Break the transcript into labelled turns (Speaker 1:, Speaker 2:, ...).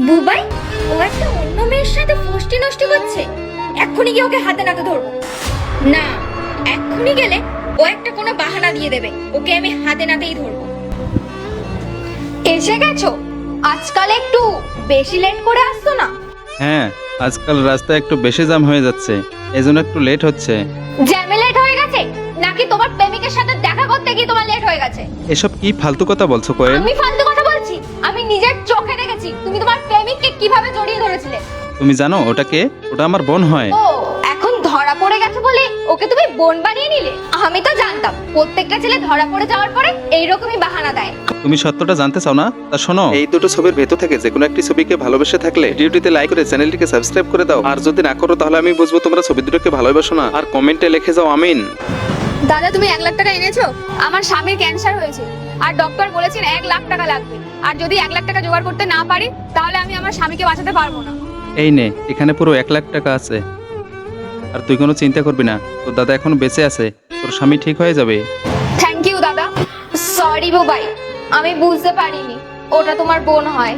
Speaker 1: বুবাই, ও একটা অন্য মেয়ের সাথে ফষ্টি নষ্টি করছে। এক্ষুনি গিয়ে ওকে হাতে নাতে ধরবো। না, এক্ষুনি গেলে ও একটা কোনো বাহানা দিয়ে দেবে, ওকে আমি হাতে নাতেই ধরবো। এসে গেছো? আজকাল একটু বেশি লেট করে আসছো না?
Speaker 2: হ্যাঁ, আজকাল রাস্তায় একটু বেশি জ্যাম হয়ে যাচ্ছে, এজন্য একটু লেট হচ্ছে।
Speaker 1: জ্যামে লেট হয়ে গেছে নাকি তোমার প্রেমিকের সাথে দেখা করতে গিয়ে তোমার লেট হয়ে গেছে?
Speaker 2: এসব কি ফালতু কথা বলছো কোয়েল?
Speaker 1: আমি ফালতু কথা বলছি? আমি নিজের চোখে দেখেছি তুমি তোমার প্রেমিককে কিভাবে জড়িয়ে ধরেছিলে।
Speaker 2: তুমি জানো ওটা কে? ওটা আমার বোন হয়।
Speaker 1: ও, এখন ধরা পড়ে গেছে বলে ওকে তুমি বোন বানিয়ে নিলে? আমি তো জানতাম প্রত্যেকটা ছেলে ধরা পড়ে যাওয়ার পরে এইরকমই বাহানা দেয়।
Speaker 2: তুমি সত্যটা জানতে চাও না? তা শোনো, এই দুটো ছবির ভেতর থেকে যে কোনো একটি ছবিকে ভালোবেসে থাকলে ভিডিওটিতে লাইক করে চ্যানেলটিকে সাবস্ক্রাইব করে দাও। আর যদি না করো তাহলে আমি বুঝবো তোমরা ছবি দুটোকে ভালোবাসো না। আর কমেন্টে লিখে যাও আমিন।
Speaker 1: দাদা, তুমি 1 লাখ টাকা এনেছো? আমার স্বামীর ক্যান্সার হয়েছে আর ডক্টর বলেছেন 1 লাখ টাকা লাগবে। আর যদি 1 লাখ টাকা জোগাড় করতে না পারি তাহলে আমি আমার স্বামীকে বাঁচাতে পারবো না।
Speaker 2: এই নে, এখানে পুরো 1 লাখ টাকা আছে। আর তুই কোনো চিন্তা করবি না, তোর দাদা এখনো বেঁচে আছে, তোর স্বামী ঠিক হয়ে যাবে।
Speaker 1: থ্যাংক ইউ দাদা। সরি বুবাই, আমি বুঝতে পারিনি ওটা তোমার বোন হয়।